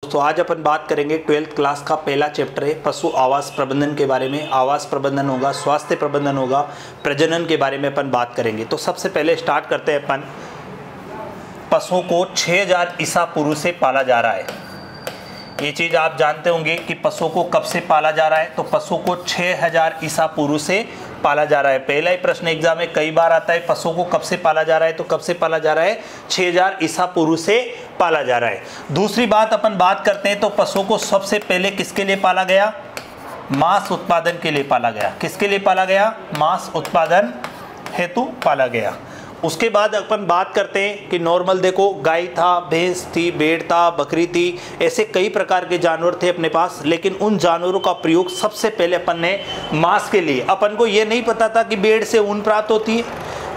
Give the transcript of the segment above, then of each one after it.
दोस्तों आज अपन बात करेंगे 12th क्लास का पहला चैप्टर है पशु आवास प्रबंधन के बारे में। आवास प्रबंधन होगा, स्वास्थ्य प्रबंधन होगा, प्रजनन के बारे में अपन बात करेंगे। तो सबसे पहले स्टार्ट करते हैं अपन। पशुओं को 6000 ईसा पूर्व से पाला जा रहा है। ये चीज़ आप जानते होंगे कि पशुओं को कब से पाला जा रहा है। तो पशुओं को 6000 ईसा पूर्व से पाला जा रहा है। पहला ही प्रश्न एग्जाम में कई बार आता है, पशुओं को कब से पाला जा रहा है। तो कब से पाला जा रहा है? 6000 ईसा पूर्व से पाला जा रहा है। दूसरी बात अपन बात करते हैं तो पशुओं को सबसे पहले किसके लिए पाला गया? मांस उत्पादन के लिए पाला गया। किसके लिए पाला गया? मांस उत्पादन हेतु पाला गया। उसके बाद अपन बात करते हैं कि नॉर्मल देखो, गाय था, भैंस थी, भेड़ था, बकरी थी, ऐसे कई प्रकार के जानवर थे अपने पास। लेकिन उन जानवरों का प्रयोग सबसे पहले अपन ने मांस के लिए। अपन को ये नहीं पता था कि भेड़ से ऊन प्राप्त होती है,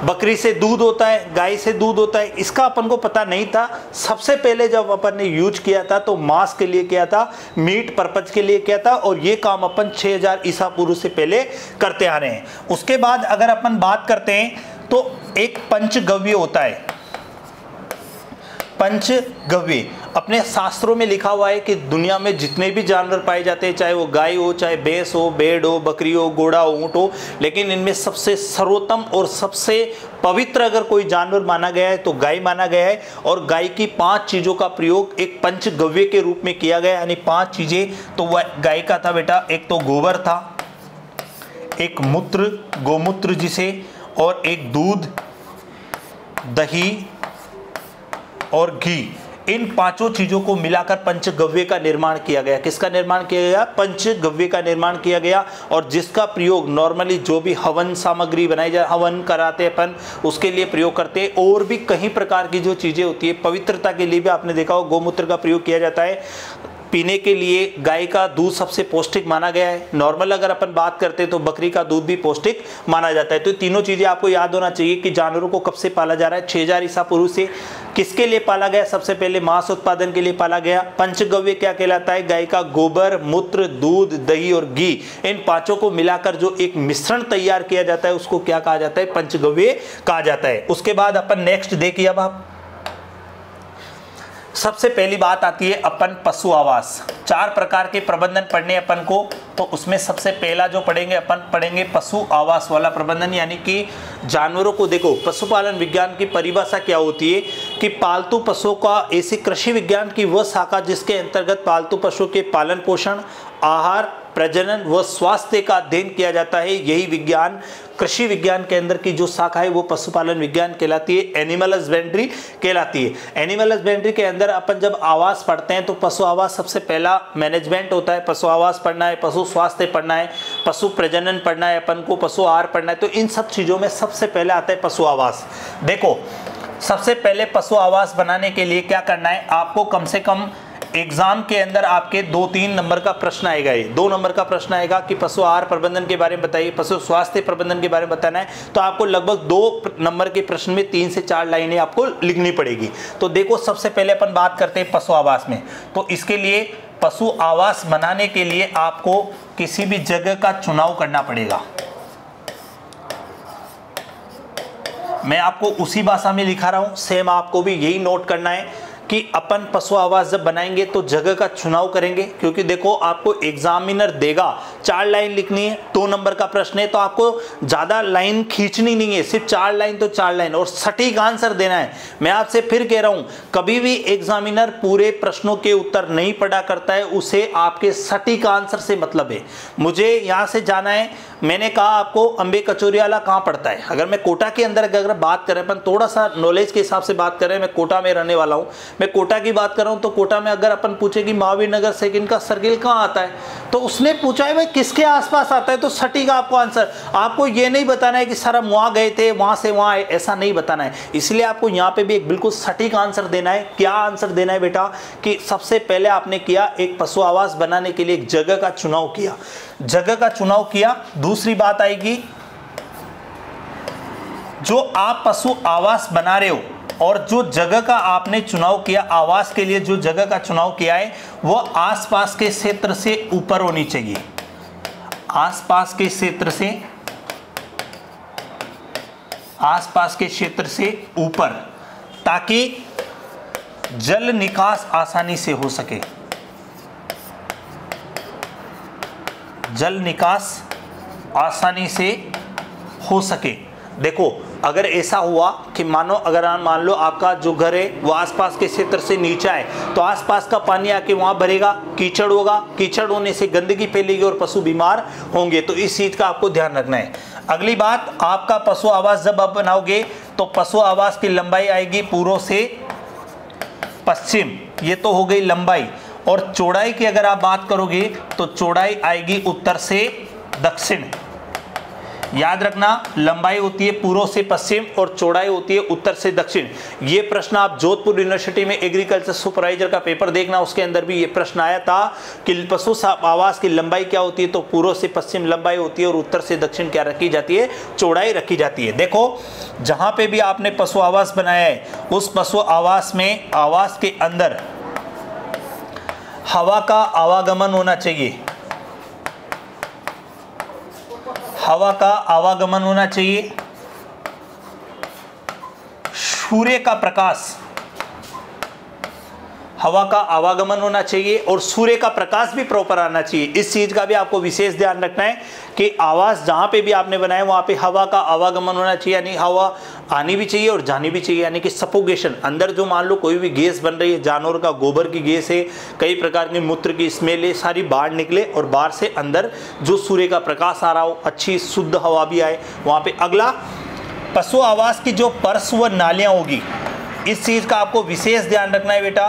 बकरी से दूध होता है, गाय से दूध होता है, इसका अपन को पता नहीं था। सबसे पहले जब अपन ने यूज किया था तो मांस के लिए किया था, मीट पर्पज के लिए किया था। और ये काम अपन 6000 ईसा पूर्व से पहले करते आ रहे हैं। उसके बाद अगर अपन बात करते हैं तो एक पंचगव्य होता है। पंचगव्य अपने शास्त्रों में लिखा हुआ है कि दुनिया में जितने भी जानवर पाए जाते हैं, चाहे वो गाय हो, चाहे भैंस हो, भेड़ हो, बकरी हो, घोड़ा हो, ऊंट हो, लेकिन इनमें सबसे सर्वोत्तम और सबसे पवित्र अगर कोई जानवर माना गया है तो गाय माना गया है। और गाय की 5 चीज़ों का प्रयोग एक पंचगव्य के रूप में किया गया। यानी 5 चीज़ें तो वह गाय का था बेटा। एक तो गोबर था, एक मूत्र, गोमूत्र जिसे, और एक दूध, दही और घी। इन 5 चीजों को मिलाकर पंचगव्य का निर्माण किया गया। किसका निर्माण किया गया? पंचगव्य का निर्माण किया गया। और जिसका प्रयोग नॉर्मली जो भी हवन सामग्री बनाई जाए, हवन कराते अपन, उसके लिए प्रयोग करते हैं। और भी कई प्रकार की जो चीजें होती है, पवित्रता के लिए भी आपने देखा हो गोमूत्र का प्रयोग किया जाता है। पीने के लिए गाय का दूध सबसे पौष्टिक माना गया है। नॉर्मल अगर अपन बात करते हैं तो बकरी का दूध भी पौष्टिक माना जाता है। तो तीनों चीज़ें आपको याद होना चाहिए कि जानवरों को कब से पाला जा रहा है? 6000 ईसा पूर्व से। किसके लिए पाला गया? सबसे पहले मांस उत्पादन के लिए पाला गया। पंचगव्य क्या कहलाता है? गाय का गोबर, मूत्र, दूध, दही और घी। इन 5 को मिलाकर जो एक मिश्रण तैयार किया जाता है उसको क्या कहा जाता है? पंचगव्य कहा जाता है। उसके बाद अपन नेक्स्ट देखिए, अब आप सबसे पहली बात आती है अपन पशु आवास। 4 प्रकार के प्रबंधन पढ़ने अपन को। तो उसमें सबसे पहला जो पढ़ेंगे अपन पढ़ेंगे पशु आवास वाला प्रबंधन। यानी कि जानवरों को देखो, पशुपालन विज्ञान की परिभाषा क्या होती है कि पालतू पशुओं का ऐसी कृषि विज्ञान की वह शाखा जिसके अंतर्गत पालतू पशुओं के पालन पोषण, आहार, प्रजनन व स्वास्थ्य का अध्ययन किया जाता है। यही विज्ञान कृषि विज्ञान के अंदर की जो शाखा है वो पशुपालन विज्ञान कहलाती है, एनिमल हस्बेंड्री कहलाती है। एनिमल हस्बेंड्री के अंदर अपन जब आवास पढ़ते हैं तो पशु आवास सबसे पहला मैनेजमेंट होता है। पशु आवास पढ़ना है, पशु स्वास्थ्य पढ़ना है, पशु प्रजनन पढ़ना है, अपन को पशु आहार पढ़ना है। तो इन सब चीज़ों में सबसे पहले आता है पशु आवास। देखो, सबसे पहले पशु आवास बनाने के लिए क्या करना है आपको? कम से कम एग्जाम के अंदर आपके 2-3 नंबर का प्रश्न आएगा। ये 2 नंबर का प्रश्न आएगा कि पशु आहार प्रबंधन के बारे में बताइए, पशु स्वास्थ्य प्रबंधन के बारे में बताना है। तो आपको लगभग 2 नंबर के प्रश्न में 3 से 4 लाइनें आपको लिखनी पड़ेगी। तो देखो, सबसे पहले अपन बात करते हैं पशु आवास में। तो इसके लिए पशु आवास बनाने के लिए आपको किसी भी जगह का चुनाव करना पड़ेगा। मैं आपको उसी भाषा में लिखा रहा हूं, सेम आपको भी यही नोट करना है कि अपन पशु आवास जब बनाएंगे तो जगह का चुनाव करेंगे। क्योंकि देखो, आपको एग्जामिनर देगा 4 लाइन लिखनी है, 2 नंबर का प्रश्न है, तो आपको ज़्यादा लाइन खींचनी नहीं है, सिर्फ 4 लाइन तो 4 लाइन, और सटीक आंसर देना है। मैं आपसे फिर कह रहा हूँ, कभी भी एग्जामिनर पूरे प्रश्नों के उत्तर नहीं पढ़ा करता है, उसे आपके सटीक आंसर से मतलब है। मुझे यहाँ से जाना है, मैंने कहा आपको अम्बे कचौरीवाला कहाँ पड़ता है। अगर मैं कोटा के अंदर अगर बात करें, अपन थोड़ा सा नॉलेज के हिसाब से बात करें, मैं कोटा में रहने वाला हूँ, मैं कोटा की बात कर रहा हूँ। तो कोटा में अगर अपन पूछे कि महावीर नगर सेकंड का सर्किल कहाँ आता है, तो उसने पूछा है भाई किसके आसपास आता है, तो सटीक आपको आंसर। आपको ये नहीं बताना है कि सर हम वहाँ गए थे, वहाँ से वहाँ आए, ऐसा नहीं बताना है। इसलिए आपको यहाँ पे भी एक बिल्कुल सटीक आंसर देना है। क्या आंसर देना है बेटा? कि सबसे पहले आपने किया एक पशु आवास बनाने के लिए एक जगह का चुनाव किया, जगह का चुनाव किया। दूसरी बात आएगी, जो आप पशु आवास बना रहे हो और जो जगह का आपने चुनाव किया, आवास के लिए जो जगह का चुनाव किया है, वो आसपास के क्षेत्र से ऊपर होनी चाहिए। आसपास के क्षेत्र से, आसपास के क्षेत्र से ऊपर, ताकि जल निकास आसानी से हो सके। जल निकास आसानी से हो सके। देखो अगर ऐसा हुआ कि मान लो आपका जो घर है वो आसपास के क्षेत्र से नीचा है, तो आसपास का पानी आके वहाँ भरेगा, कीचड़ होगा, कीचड़ होने से गंदगी फैलेगी और पशु बीमार होंगे। तो इस चीज़ का आपको ध्यान रखना है। अगली बात, आपका पशु आवास जब आप बनाओगे तो पशु आवास की लंबाई आएगी पूर्व से पश्चिम, ये तो हो गई लंबाई। और चौड़ाई की अगर आप बात करोगे तो चौड़ाई आएगी उत्तर से दक्षिण। याद रखना, लंबाई होती है पूर्व से पश्चिम और चौड़ाई होती है उत्तर से दक्षिण। ये प्रश्न आप जोधपुर यूनिवर्सिटी में एग्रीकल्चर सुपरवाइजर का पेपर देखना, उसके अंदर भी ये प्रश्न आया था कि पशु आवास की लंबाई क्या होती है, तो पूर्व से पश्चिम लंबाई होती है और उत्तर से दक्षिण क्या रखी जाती है, चौड़ाई रखी जाती है। देखो जहां पे भी आपने पशु आवास बनाया है उस पशु आवास में आवास के अंदर हवा का आवागमन होना चाहिए, हवा का आवागमन होना चाहिए। सूर्य का प्रकाश, हवा का आवागमन होना चाहिए और सूर्य का प्रकाश भी प्रॉपर आना चाहिए। इस चीज का भी आपको विशेष ध्यान रखना है कि आवास जहां पे भी आपने बनाया वहां पे हवा का आवागमन होना चाहिए, यानी हवा आनी भी चाहिए और जानी भी चाहिए, यानी कि सफोकेशन। अंदर जो मान लो कोई भी गैस बन रही है, जानवर का गोबर की गैस है, कई प्रकार के मूत्र की स्मेल है, सारी बाहर निकले और बाहर से अंदर जो सूर्य का प्रकाश आ रहा हो, अच्छी शुद्ध हवा भी आए वहां पे। अगला, पशु आवास की जो पर्स व नालियां होगी, इस चीज का आपको विशेष ध्यान रखना है बेटा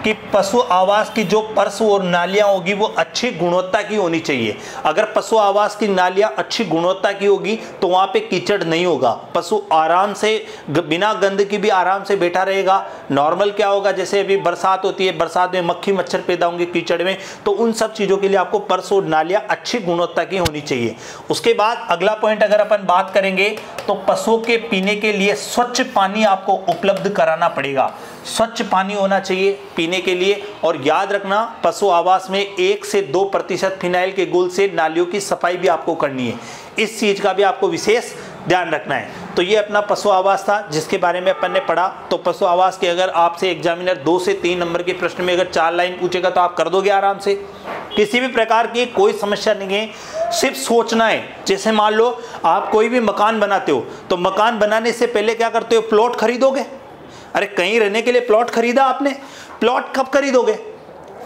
कि पशु आवास की जो पर्स और नालियां होगी वो अच्छी गुणवत्ता की होनी चाहिए। अगर पशु आवास की नालियां अच्छी गुणवत्ता की होगी तो वहां पे कीचड़ नहीं होगा, पशु आराम से बिना गंदगी भी आराम से बैठा रहेगा। नॉर्मल क्या होगा, जैसे अभी बरसात होती है, बरसात में मक्खी मच्छर पैदा होंगे कीचड़ में, तो उन सब चीज़ों के लिए आपको पर्स और नालियां अच्छी गुणवत्ता की होनी चाहिए। उसके बाद अगला पॉइंट अगर अपन बात करेंगे तो पशुओं के पीने के लिए स्वच्छ पानी आपको उपलब्ध कराना पड़ेगा। स्वच्छ पानी होना चाहिए पीने के लिए। और याद रखना, पशु आवास में 1 से 2% फिनाइल के घोल से नालियों की सफाई भी आपको करनी है। इस चीज का भी आपको विशेष ध्यान रखना है। तो ये अपना पशु आवास था जिसके बारे में अपन ने पढ़ा। तो पशु आवास के अगर आपसे एग्जामिनर 2 से 3 नंबर के प्रश्न में अगर 4 लाइन पूछेगा तो आप कर दोगे आराम से, किसी भी प्रकार की कोई समस्या नहीं है। सिर्फ सोचना है। जैसे मान लो आप कोई भी मकान बनाते हो तो मकान बनाने से पहले क्या करते हो, प्लॉट खरीदोगे। अरे कहीं रहने के लिए प्लॉट खरीदा आपने, प्लॉट कब खरीदोगे,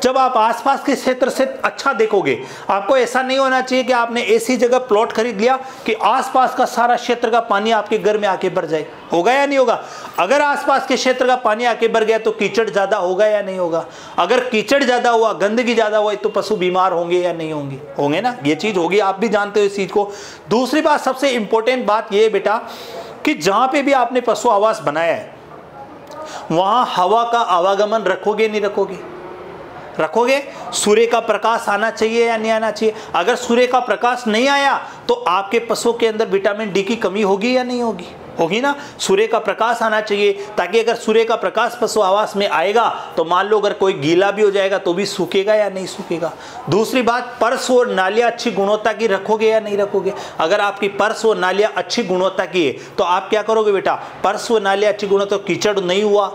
जब आप आसपास के क्षेत्र से अच्छा देखोगे। आपको ऐसा नहीं होना चाहिए कि आपने ऐसी जगह प्लॉट खरीद लिया कि आसपास का सारा क्षेत्र का पानी आपके घर में आके भर जाए। होगा या नहीं होगा? अगर आसपास के क्षेत्र का पानी आके भर गया तो कीचड़ ज्यादा होगा या नहीं होगा? अगर कीचड़ ज्यादा हुआ, गंदगी ज्यादा हुआ तो पशु बीमार होंगे या नहीं होंगे? होंगे ना, ये चीज होगी, आप भी जानते हो इस चीज को। दूसरी बात, सबसे इंपॉर्टेंट बात यह बेटा कि जहां पे भी आपने पशु आवास बनाया है वहां हवा का आवागमन रखोगे नहीं रखोगे? रखोगे। सूर्य का प्रकाश आना चाहिए या नहीं आना चाहिए? अगर सूर्य का प्रकाश नहीं आया तो आपके पशुओं के अंदर विटामिन डी की कमी होगी या नहीं होगी? होगी ना। सूर्य का प्रकाश आना चाहिए ताकि अगर सूर्य का प्रकाश पशु आवास में आएगा तो मान लो अगर कोई गीला भी हो जाएगा तो भी सूखेगा या नहीं सूखेगा। दूसरी बात, पर्स और नालियां अच्छी गुणवत्ता की रखोगे या नहीं रखोगे? अगर आपकी पर्स और नालियां अच्छी गुणवत्ता की है तो आप क्या करोगे बेटा, पर्स और नालियां अच्छी गुणवत्ता, कीचड़ नहीं हुआ,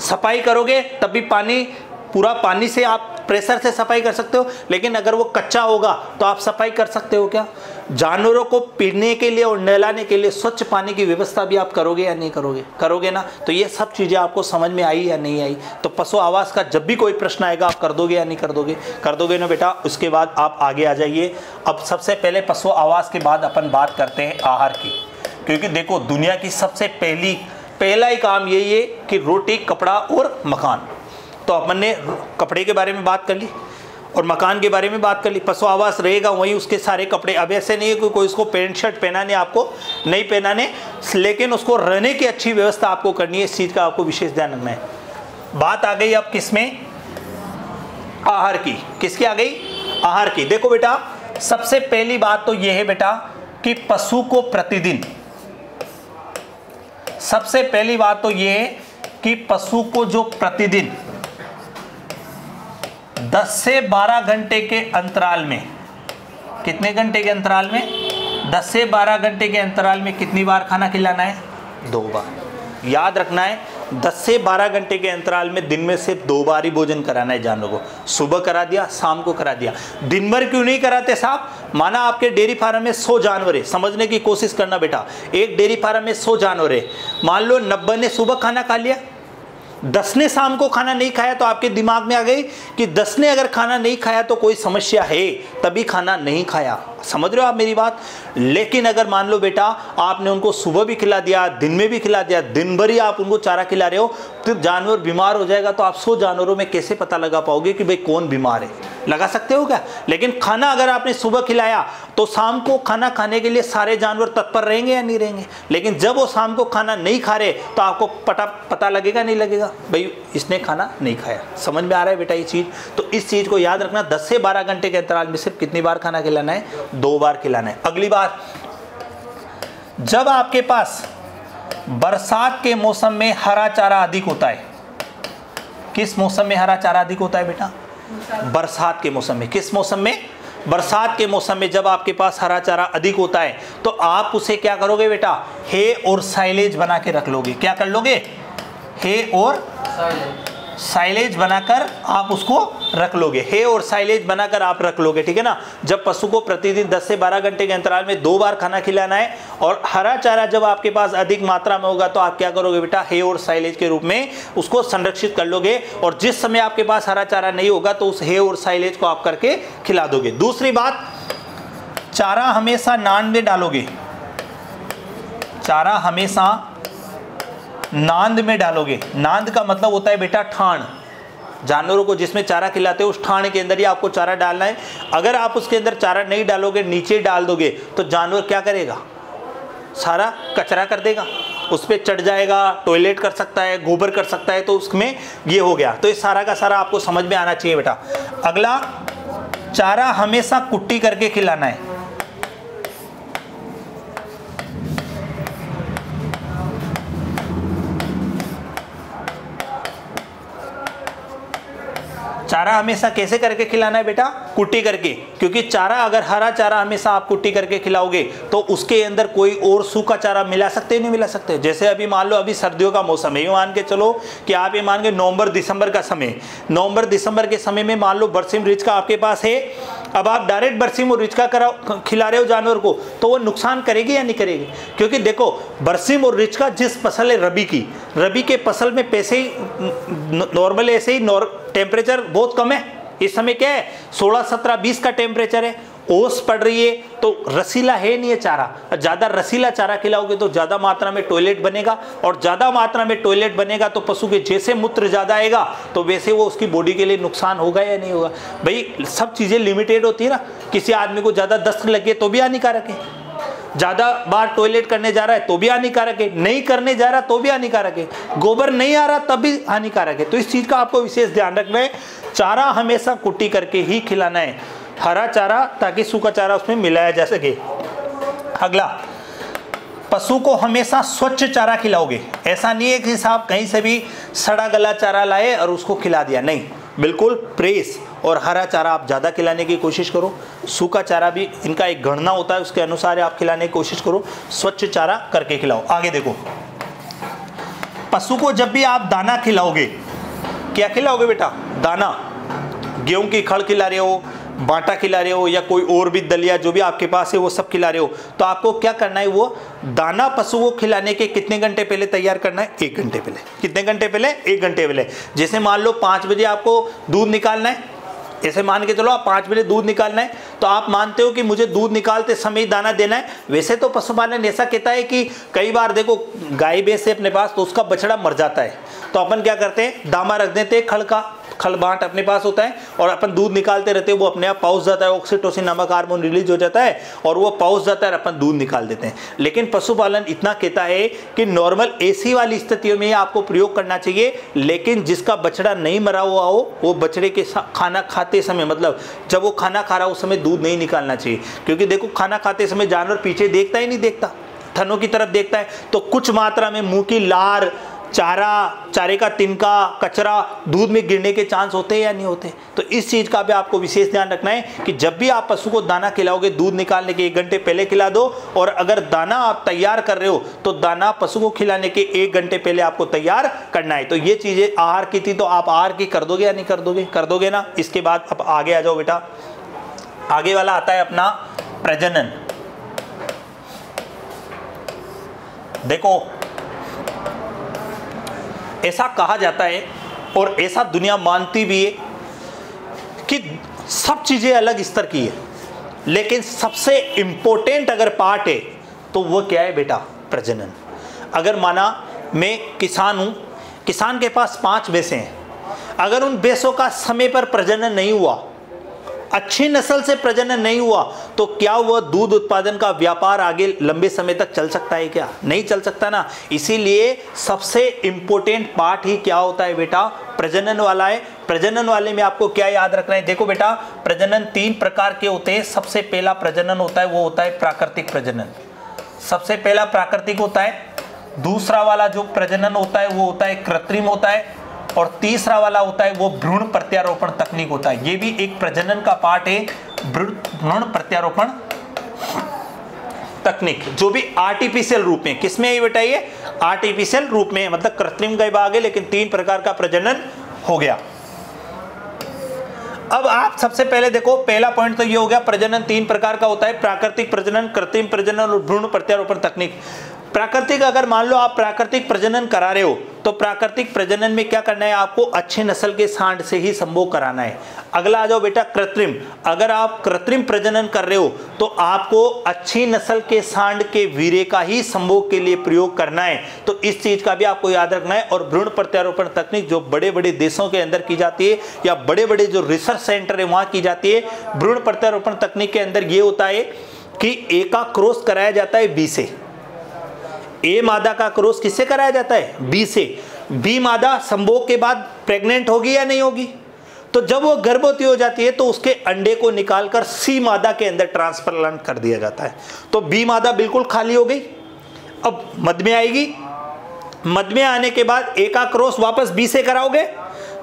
सफाई करोगे तब भी पानी, पूरा पानी से आप प्रेशर से सफाई कर सकते हो, लेकिन अगर वो कच्चा होगा तो आप सफाई कर सकते हो क्या? जानवरों को पीने के लिए और नहलाने के लिए स्वच्छ पानी की व्यवस्था भी आप करोगे या नहीं करोगे? करोगे ना। तो ये सब चीज़ें आपको समझ में आई या नहीं आई? तो पशु आवास का जब भी कोई प्रश्न आएगा आप कर दोगे या नहीं कर दोगे? कर दोगे ना बेटा। उसके बाद आप आगे आ जाइए। अब सबसे पहले पशु आवास के बाद अपन बात करते हैं आहार की, क्योंकि देखो दुनिया की सबसे पहला ही काम यही है कि रोटी, कपड़ा और मकान। तो अपन ने कपड़े के बारे में बात कर ली और मकान के बारे में बात कर ली। पशु आवास रहेगा वहीं उसके सारे कपड़े। अब ऐसे नहीं है कि कोई उसको पैंट शर्ट पहनाने, आपको नहीं पहनाने, लेकिन उसको रहने की अच्छी व्यवस्था आपको करनी है। इस चीज़ का आपको विशेष ध्यान रखना है। बात आ गई अब किसमें, आहार की। किसकी आ गई? आहार की। देखो बेटा, सबसे पहली बात तो यह है बेटा कि पशु को प्रतिदिन, सबसे पहली बात तो यह है कि पशु को जो प्रतिदिन 10 से 12 घंटे के अंतराल में, कितने घंटे के अंतराल में? 10 से 12 घंटे के अंतराल में कितनी बार खाना खिलाना है? 2 बार। याद रखना है 10 से 12 घंटे के अंतराल में दिन में सिर्फ 2 बार ही भोजन कराना है जानवर को। सुबह करा दिया, शाम को करा दिया। दिन भर क्यों नहीं कराते साहब? माना आपके डेयरी फार्म में 100 जानवर है, समझने की कोशिश करना बेटा। एक डेयरी फार्म में 100 जानवर है, मान लो 90 ने सुबह खाना खा लिया, 10 ने शाम को खाना नहीं खाया, तो आपके दिमाग में आ गई कि 10 ने अगर खाना नहीं खाया तो कोई समस्या है, तभी खाना नहीं खाया। समझ रहे हो आप मेरी बात? लेकिन अगर मान लो बेटा आपने उनको सुबह भी खिला दिया, दिन में भी खिला दिया, दिन भर ही आप उनको चारा खिला रहे हो, तो जानवर बीमार हो जाएगा, तो आप 100 जानवरों में कैसे पता लगा पाओगे कि भाई कौन बीमार है? लगा सकते हो क्या? लेकिन खाना अगर आपने सुबह खिलाया तो शाम को खाना खाने के लिए सारे जानवर तत्पर रहेंगे या नहीं रहेंगे? लेकिन जब वो शाम को खाना नहीं खा रहे तो आपको पता लगेगा नहीं लगेगा भाई इसने खाना नहीं खाया। समझ में आ रहा है बेटा ये चीज़? तो इस चीज़ को याद रखना, 10 से 12 घंटे के अंतराल में सिर्फ कितनी बार खाना खिलाना है? 2 बार खिलाना है। अगली बार, जब आपके पास बरसात के मौसम में हरा चारा अधिक होता है। किस मौसम में हरा चारा अधिक होता है बेटा? बरसात के मौसम में। किस मौसम में? बरसात के मौसम में जब आपके पास हरा चारा अधिक होता है तो आप उसे क्या करोगे बेटा? हे और साइलेज बना के रख लोगे। क्या कर लोगे? हे और साइलेज बनाकर आप उसको रख लोगे। हे और साइलेज बनाकर आप रख लोगे, ठीक है ना। जब पशु को प्रतिदिन 10 से 12 घंटे के अंतराल में 2 बार खाना खिलाना है और हरा चारा जब आपके पास अधिक मात्रा में होगा तो आप क्या करोगे बेटा? हे और साइलेज के रूप में उसको संरक्षित कर लोगे। और जिस समय आपके पास हरा चारा नहीं होगा तो उस हे और साइलेज को आप करके खिला दोगे। दूसरी बात, चारा हमेशा नांद में डालोगे। चारा हमेशा नांद में डालोगे। नांद का मतलब होता है बेटा ठाण। जानवरों को जिसमें चारा खिलाते हो उस ठाण के अंदर ही आपको चारा डालना है। अगर आप उसके अंदर चारा नहीं डालोगे, नीचे डाल दोगे, तो जानवर क्या करेगा? सारा कचरा कर देगा, उस पर चढ़ जाएगा, टॉयलेट कर सकता है, गोबर कर सकता है, तो उसमें ये हो गया। तो ये सारा का सारा आपको समझ में आना चाहिए बेटा। अगला, चारा हमेशा कुट्टी करके खिलाना है। चारा हमेशा कैसे करके खिलाना है बेटा? कुट्टी करके। क्योंकि चारा, अगर हरा चारा हमेशा आप कुट्टी करके खिलाओगे तो उसके अंदर कोई और सूखा चारा मिला सकते नहीं मिला सकते? जैसे अभी मान लो अभी सर्दियों का मौसम है, ये मान के चलो कि आप ये मान के नवंबर दिसंबर का समय, नवंबर दिसंबर के समय में मान लो बरसिम रिच का आपके पास है। अब आप डायरेक्ट बरसिम और रिच का खिला रहे हो जानवर को, तो वो नुकसान करेगी या नहीं करेगी? क्योंकि देखो बरसिम और रिच का जिस फसल है रबी की, रबी के फसल में पैसे ही नॉर्मल ऐसे ही टेम्परेचर बहुत कम है। इस समय क्या है? 16, 17, 20 का टेम्परेचर है, ओस पड़ रही है, तो रसीला है नहीं है चारा। ज़्यादा रसीला चारा खिलाओगे तो ज़्यादा मात्रा में टॉयलेट बनेगा, और ज़्यादा मात्रा में टॉयलेट बनेगा तो पशु के जैसे मूत्र ज़्यादा आएगा तो वैसे वो उसकी बॉडी के लिए नुकसान होगा या नहीं होगा? भाई सब चीज़ें लिमिटेड होती है ना। किसी आदमी को ज़्यादा दस्त लगे तो भी हानिकारक है, ज़्यादा बार टॉयलेट करने जा रहा है तो भी हानिकारक है, नहीं करने जा रहा तो भी हानिकारक है, गोबर नहीं आ रहा तब भी हानिकारक है। तो इस चीज़ का आपको विशेष ध्यान रखना है। चारा हमेशा कुट्टी करके ही खिलाना है, हरा चारा, ताकि सूखा चारा उसमें मिलाया जा सके। अगला, पशु को हमेशा स्वच्छ चारा खिलाओगे। ऐसा नहीं है कि साहब कहीं से भी सड़ा गला चारा लाए और उसको खिला दिया, नहीं, बिल्कुल प्रेस और हरा चारा आप ज़्यादा खिलाने की कोशिश करो। सूखा चारा भी इनका एक गणना होता है, उसके अनुसार आप खिलाने की कोशिश करो। स्वच्छ चारा करके खिलाओ। आगे देखो, पशु को जब भी आप दाना खिलाओगे, क्या खिलाओगे बेटा? दाना, गेहूं की खड़ खिला रहे हो, बाटा खिला रहे हो, या कोई और भी दलिया जो भी आपके पास है वो सब खिला रहे हो, तो आपको क्या करना है? वो दाना पशु को खिलाने के कितने घंटे पहले तैयार करना है? 1 घंटे पहले। कितने घंटे पहले? 1 घंटे पहले। जैसे मान लो 5 बजे आपको दूध निकालना है, ऐसे मान के चलो आप 5 बजे दूध निकालना है, तो आप मानते हो कि मुझे दूध निकालते समय ही दाना देना है। वैसे तो पशुपालन ऐसा कहता है कि कई बार देखो गाय भैंस है अपने पास, तो उसका बछड़ा मर जाता है, तो अपन क्या करते हैं? दामा रख देते हैं, खड़ का खलबांट अपने पास होता है, और अपन दूध निकालते रहते हैं, वो अपने आप पाउच जाता है, ऑक्सीटोसिन नामक हार्मोन रिलीज हो जाता है और वो पाउच जाता है और अपन दूध निकाल देते हैं। लेकिन पशुपालन इतना कहता है कि नॉर्मल एसी वाली स्थितियों में आपको प्रयोग करना चाहिए, लेकिन जिसका बछड़ा नहीं मरा हुआ हो वो बछड़े के खाना खाते समय, मतलब जब वो खाना खा रहा हो उस समय दूध नहीं निकालना चाहिए। क्योंकि देखो खाना खाते समय जानवर पीछे देखता ही नहीं, देखता थनों की तरफ देखता है, तो कुछ मात्रा में मुंह की लार चारे का तिनका कचरा दूध में गिरने के चांस होते हैं या नहीं होते। तो इस चीज़ का भी आपको विशेष ध्यान रखना है कि जब भी आप पशु को दाना खिलाओगे, दूध निकालने के 1 घंटे पहले खिला दो, और अगर दाना आप तैयार कर रहे हो तो दाना पशु को खिलाने के 1 घंटे पहले आपको तैयार करना है। तो ये चीज़ें आहार की थी, तो आप आहार की कर दोगे या नहीं कर दोगे? कर दोगे ना। इसके बाद अब आगे आ जाओ बेटा, आगे वाला आता है अपना प्रजनन। देखो, ऐसा कहा जाता है और ऐसा दुनिया मानती भी है कि सब चीजें अलग स्तर की है, लेकिन सबसे इंपॉर्टेंट अगर पार्ट है तो वो क्या है बेटा? प्रजनन। अगर माना मैं किसान हूं, किसान के पास 5 भैंसें हैं, अगर उन भैंसों का समय पर प्रजनन नहीं हुआ, अच्छी नस्ल से प्रजनन नहीं हुआ, तो क्या वह दूध उत्पादन का व्यापार आगे लंबे समय तक चल सकता है? क्या नहीं चल सकता ना। इसीलिए सबसे इंपॉर्टेंट पार्ट ही क्या होता है बेटा? प्रजनन वाला है। प्रजनन वाले में आपको क्या याद रखना है? देखो बेटा, प्रजनन 3 प्रकार के होते हैं। सबसे पहला प्रजनन होता है वो होता है प्राकृतिक प्रजनन। सबसे पहला प्राकृतिक होता है। दूसरा वाला जो प्रजनन होता है वो होता है कृत्रिम होता है, और तीसरा वाला होता है वो भ्रूण प्रत्यारोपण तकनीक होता है। ये भी एक प्रजनन का पार्ट है, भ्रूण प्रत्यारोपण तकनीक, जो भी आर्टिफिशियल रूप में। किसमें है बेटा? ये आर्टिफिशियल रूप में, मतलब कृत्रिम का भाग है, लेकिन 3 प्रकार का प्रजनन हो गया। अब आप सबसे पहले देखो, पहला पॉइंट तो ये हो गया, प्रजनन 3 प्रकार का होता है, प्राकृतिक प्रजनन, कृत्रिम प्रजनन और भ्रूण प्रत्यारोपण तकनीक। प्राकृतिक, अगर मान लो आप प्राकृतिक प्रजनन करा रहे हो, तो प्राकृतिक प्रजनन में क्या करना है? आपको अच्छे नस्ल के सांड से ही संभोग कराना है। अगला आ जाओ बेटा कृत्रिम। अगर आप कृत्रिम प्रजनन कर रहे हो तो आपको अच्छी नस्ल के सांड के वीर्य का ही संभोग के लिए प्रयोग करना है। तो इस चीज का भी आपको याद रखना है। और भ्रूण प्रत्यारोपण तकनीक जो बड़े बड़े देशों के अंदर की जाती है, या बड़े बड़े जो रिसर्च सेंटर है वहां की जाती है। भ्रूण प्रत्यारोपण तकनीक के अंदर यह होता है कि ए का क्रॉस कराया जाता है बी से। ए मादा का क्रॉस किससे कराया जाता है? बी से। बी मादा संभोग के बाद प्रेग्नेंट होगी या नहीं होगी? तो जब वो गर्भवती हो जाती है तो उसके अंडे को निकालकर सी मादा के अंदर ट्रांसप्लांट कर दिया जाता है। तो बी मादा बिल्कुल खाली हो गई। अब मध में आएगी, मध में आने के बाद ए का क्रॉस वापस बी से कराओगे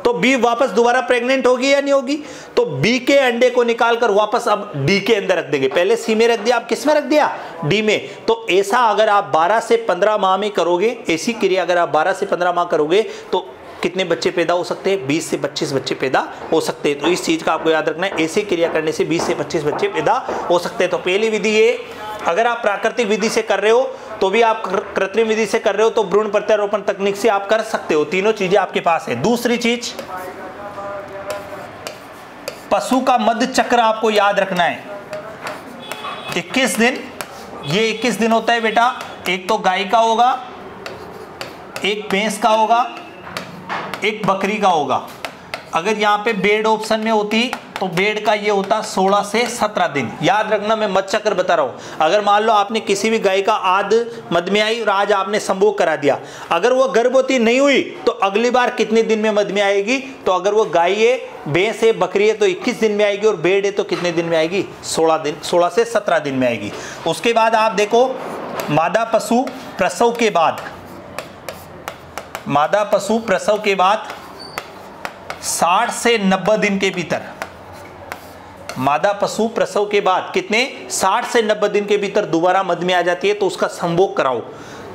तो बी वापस दोबारा प्रेग्नेंट होगी या नहीं होगी? तो बी के अंडे को निकालकर वापस अब डी के अंदर रख देंगे। पहले सी में रख दिया, अब किस में रख दिया? डी में। तो ऐसा अगर आप 12 से 15 माह में करोगे, ऐसी क्रिया अगर आप 12 से 15 माह करोगे तो कितने बच्चे पैदा हो सकते हैं? 20 से 25 बच्चे पैदा हो सकते हैं। तो इस चीज का आपको याद रखना है, ऐसी क्रिया करने से 20 से 25 बच्चे पैदा हो सकते हैं। तो पहली विधि ये, अगर आप प्राकृतिक विधि से कर रहे हो तो भी आप कृत्रिम विधि से कर रहे हो तो भ्रूण प्रत्यारोपण तकनीक से आप कर सकते हो। तीनों चीजें आपके पास है। दूसरी चीज, पशु का मध्य चक्र आपको याद रखना है। 21 दिन, ये 21 दिन होता है बेटा। एक तो गाय का होगा, एक भैंस का होगा, एक बकरी का होगा। अगर यहाँ पे बेड ऑप्शन में होती तो बेड का ये होता 16 से 17 दिन। याद रखना, मैं मध्य चक्र बता रहा हूँ। अगर मान लो आपने किसी भी गाय का आज मध में आई और आज आपने संभोग करा दिया, अगर वो गर्भवती नहीं हुई तो अगली बार कितने दिन में मध में आएगी? तो अगर वो गाय है, भैंस है, बकरी है तो 21 दिन में आएगी, और बेड है तो कितने दिन में आएगी? 16 दिन, 16 से 17 दिन में आएगी। उसके बाद आप देखो, मादा पशु प्रसव के बाद, मादा पशु प्रसव के बाद 60 से 90 दिन के भीतर, मादा पशु प्रसव के बाद कितने? 60 से 90 दिन के भीतर दोबारा मध में आ जाती है। तो उसका संभोग कराओ।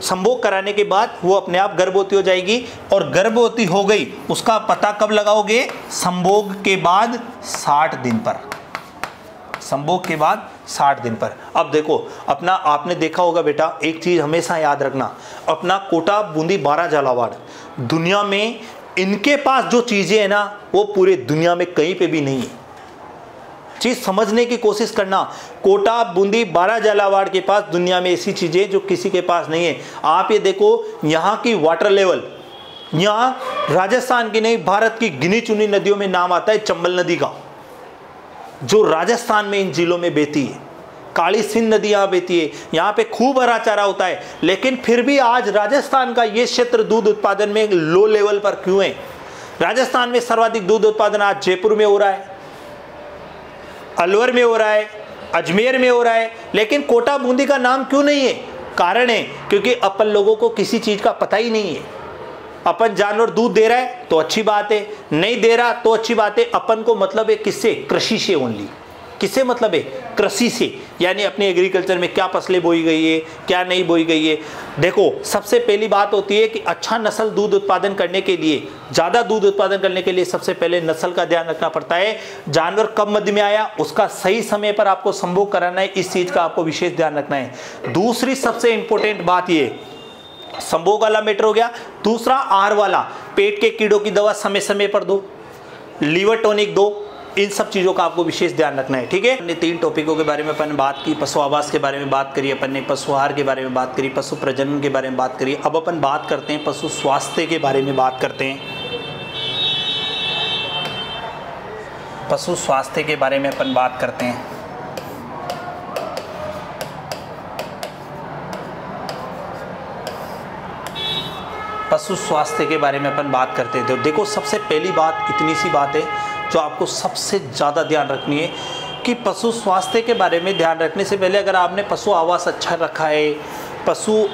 संभोग कराने के बाद वो अपने आप गर्भवती हो जाएगी, और गर्भवती हो गई उसका पता कब लगाओगे? संभोग के बाद 60 दिन पर। संभोग के बाद 60 दिन पर। अब देखो अपना, आपने देखा होगा बेटा, एक चीज हमेशा याद रखना, अपना कोटा, बूंदी, 12 झालावाड़, दुनिया में इनके पास जो चीजें है ना वो पूरे दुनिया में कहीं पे भी नहीं है। चीज समझने की कोशिश करना। कोटा, बूंदी, 12 झालावाड़ के पास दुनिया में ऐसी चीजें जो किसी के पास नहीं है। आप ये देखो, यहाँ की वाटर लेवल, यहाँ राजस्थान की नहीं भारत की गिनी चुनी नदियों में नाम आता है चंबल नदी का, जो राजस्थान में इन जिलों में बहती है। काली सिंध नदी यहाँ बहती है। यहाँ पे खूब हरा चारा होता है, लेकिन फिर भी आज राजस्थान का ये क्षेत्र दूध उत्पादन में लो लेवल पर क्यों है? राजस्थान में सर्वाधिक दूध उत्पादन आज जयपुर में हो रहा है, अलवर में हो रहा है, अजमेर में हो रहा है, लेकिन कोटा, बूंदी का नाम क्यों नहीं है? कारण है क्योंकि अपन लोगों को किसी चीज का पता ही नहीं है। अपन जानवर दूध दे रहा है तो अच्छी बात है, नहीं दे रहा तो अच्छी बात है। अपन को मतलब है किससे? कृषि से ओनली। किससे मतलब है? कृषि से, यानी अपने एग्रीकल्चर में क्या फसलें बोई गई है, क्या नहीं बोई गई है। देखो सबसे पहली बात होती है कि अच्छा नस्ल दूध उत्पादन करने के लिए, ज़्यादा दूध उत्पादन करने के लिए सबसे पहले नस्ल का ध्यान रखना पड़ता है। जानवर कब मध्य में आया उसका सही समय पर आपको संभोग कराना है, इस चीज़ का आपको विशेष ध्यान रखना है। दूसरी सबसे इंपॉर्टेंट बात ये, संभोग वाला मैटर हो गया। दूसरा आहार वाला, पेट के कीड़ों की दवा समय समय पर दो, लीवर टॉनिक दो, इन सब चीज़ों का आपको विशेष ध्यान रखना है। ठीक है, हमने 3 टॉपिकों के बारे में अपन बात की। पशु आवास के बारे में बात करी अपन ने, पशु आहार के बारे में बात करी, पशु प्रजनन के बारे में बात करी। अब अपन बात करते हैं पशु स्वास्थ्य के बारे में बात करते हैं। पशु स्वास्थ्य के बारे में अपन बात करते हैं। पशु स्वास्थ्य के बारे में अपन बात करते थे। तो देखो सबसे पहली बात इतनी सी बात है जो आपको सबसे ज़्यादा ध्यान रखनी है कि पशु स्वास्थ्य के बारे में ध्यान रखने से पहले अगर आपने पशु आवास अच्छा रखा है, पशु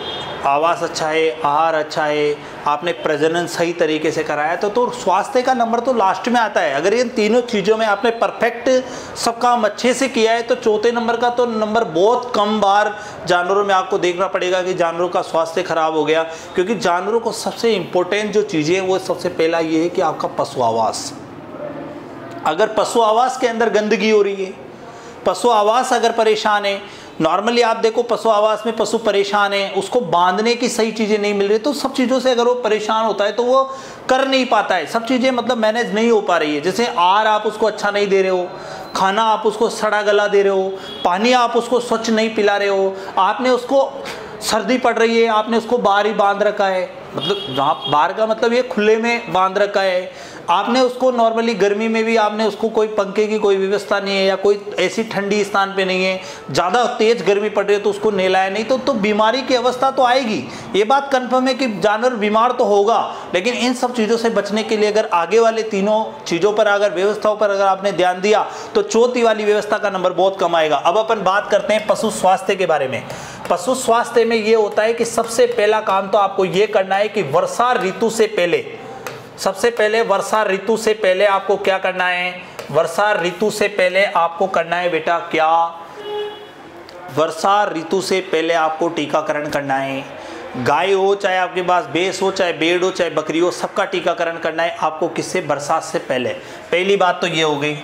आवास अच्छा है, आहार अच्छा है, आपने प्रजनन सही तरीके से कराया तो स्वास्थ्य का नंबर तो लास्ट में आता है। अगर इन तीनों चीज़ों में आपने परफेक्ट सब काम अच्छे से किया है तो चौथे नंबर का तो नंबर बहुत कम बार जानवरों में आपको देखना पड़ेगा कि जानवरों का स्वास्थ्य खराब हो गया। क्योंकि जानवरों को सबसे इम्पोर्टेंट जो चीज़ें हैं वो सबसे पहला ये है कि आपका पशु आवास। अगर पशु आवास के अंदर गंदगी हो रही है, पशु आवास अगर परेशान है, नॉर्मली आप देखो पशु आवास में पशु परेशान है, उसको बांधने की सही चीज़ें नहीं मिल रही, तो सब चीज़ों से अगर वो परेशान होता है तो वो कर नहीं पाता है, सब चीज़ें मतलब मैनेज नहीं हो पा रही है। जैसे आहार आप उसको अच्छा नहीं दे रहे हो, खाना आप उसको सड़ा गला दे रहे हो, पानी आप उसको स्वच्छ नहीं पिला रहे हो, आपने उसको सर्दी पड़ रही है आपने उसको बाहर ही बांध रखा है, मतलब जहाँ बाहर का मतलब ये खुले में बांध रखा है। आपने उसको नॉर्मली गर्मी में भी आपने उसको कोई पंखे की कोई व्यवस्था नहीं है या कोई ऐसी ठंडी स्थान पे नहीं है, ज़्यादा तेज गर्मी पड़ रही है तो उसको नहलाया नहीं तो बीमारी की अवस्था तो आएगी। ये बात कंफर्म है कि जानवर बीमार तो होगा। लेकिन इन सब चीज़ों से बचने के लिए अगर आगे वाले तीनों चीज़ों पर अगर व्यवस्थाओं पर अगर आपने ध्यान दिया तो चौथी वाली व्यवस्था का नंबर बहुत कम आएगा। अब अपन बात करते हैं पशु स्वास्थ्य के बारे में। पशु स्वास्थ्य में ये होता है कि सबसे पहला काम तो आपको ये करना है कि वर्षा ऋतु से पहले, सबसे पहले वर्षा ऋतु से पहले आपको क्या करना है? वर्षा ऋतु से पहले आपको करना है बेटा क्या? वर्षा ऋतु से पहले आपको टीकाकरण करना है। गाय हो चाहे आपके पास भैंस हो, चाहे भेड़ हो, चाहे बकरी हो, सबका टीकाकरण करना है आपको। किससे? बरसात से पहले। पहली बात तो ये हो गई।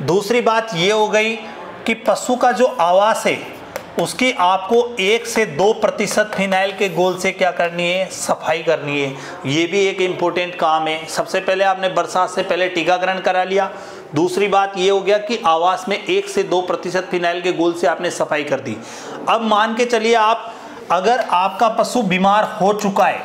दूसरी बात ये हो गई कि पशु का जो आवास है उसकी आपको 1 से 2% फिनाइल के गोल से क्या करनी है? सफाई करनी है। ये भी एक इम्पोर्टेंट काम है। सबसे पहले आपने बरसात से पहले टीकाकरण करा लिया। दूसरी बात ये हो गया कि आवास में 1 से 2% फिनाइल के गोल से आपने सफाई कर दी। अब मान के चलिए आप, अगर आपका पशु बीमार हो चुका है,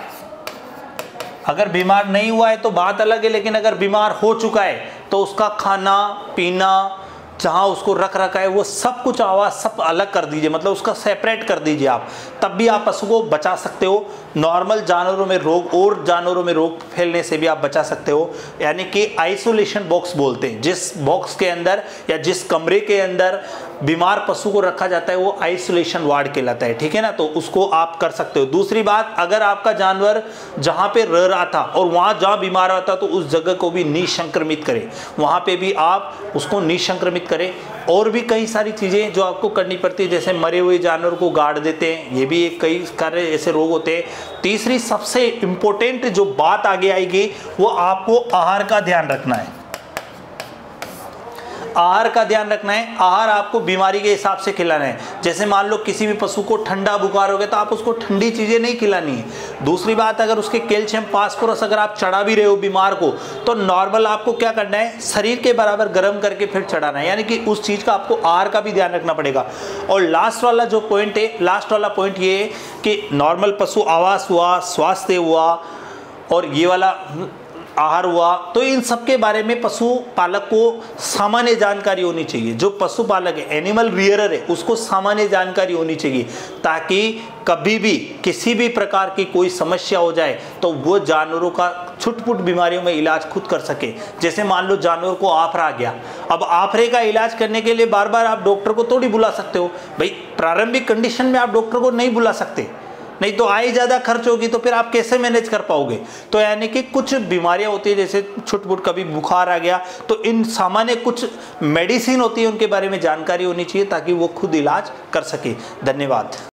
अगर बीमार नहीं हुआ है तो बात अलग है, लेकिन अगर बीमार हो चुका है तो उसका खाना पीना, जहाँ उसको रख रखा है, वो सब कुछ आवाज़ सब अलग कर दीजिए, मतलब उसका सेपरेट कर दीजिए आप, तब भी आप पशु को बचा सकते हो। नॉर्मल जानवरों में रोग और जानवरों में रोग फैलने से भी आप बचा सकते हो। यानी कि आइसोलेशन बॉक्स बोलते हैं, जिस बॉक्स के अंदर या जिस कमरे के अंदर बीमार पशु को रखा जाता है वो आइसोलेशन वार्ड कहलाता है। ठीक है ना, तो उसको आप कर सकते हो। दूसरी बात, अगर आपका जानवर जहाँ पे रह रहा था और वहाँ जहाँ बीमार रहा था तो उस जगह को भी निसंक्रमित करें, वहाँ पे भी आप उसको निसंक्रमित करें। और भी कई सारी चीज़ें जो आपको करनी पड़ती है, जैसे मरे हुए जानवर को गाड़ देते हैं, ये भी एक कई सारे ऐसे रोग होते हैं। तीसरी सबसे इम्पोर्टेंट जो बात आगे आएगी वो आपको आहार का ध्यान रखना है। आहार का ध्यान रखना है। आहार आपको बीमारी के हिसाब से खिलाना है। जैसे मान लो किसी भी पशु को ठंडा बुखार हो गया तो आप उसको ठंडी चीज़ें नहीं खिलानी है। दूसरी बात, अगर उसके कैल्शियम फास्फोरस अगर आप चढ़ा भी रहे हो बीमार को, तो नॉर्मल आपको क्या करना है? शरीर के बराबर गर्म करके फिर चढ़ाना है। यानी कि उस चीज़ का आपको आहार का भी ध्यान रखना पड़ेगा। और लास्ट वाला जो पॉइंट है, लास्ट वाला पॉइंट ये है कि नॉर्मल पशु आवास हुआ, स्वास्थ्य हुआ और ये वाला आहार हुआ, तो इन सब के बारे में पशु पालक को सामान्य जानकारी होनी चाहिए। जो पशु पालक है, एनिमल रियरर है, उसको सामान्य जानकारी होनी चाहिए, ताकि कभी भी किसी भी प्रकार की कोई समस्या हो जाए तो वो जानवरों का छुटपुट बीमारियों में इलाज खुद कर सके। जैसे मान लो जानवर को आफरा आ गया, अब आफरे का इलाज करने के लिए बार बार आप डॉक्टर को थोड़ी बुला सकते हो भाई। प्रारंभिक कंडीशन में आप डॉक्टर को नहीं बुला सकते, नहीं तो आय ज़्यादा खर्च होगी तो फिर आप कैसे मैनेज कर पाओगे। तो यानी कि कुछ बीमारियां होती है, जैसे छुटपुट कभी बुखार आ गया, तो इन सामान्य कुछ मेडिसिन होती है उनके बारे में जानकारी होनी चाहिए ताकि वो खुद इलाज कर सके। धन्यवाद।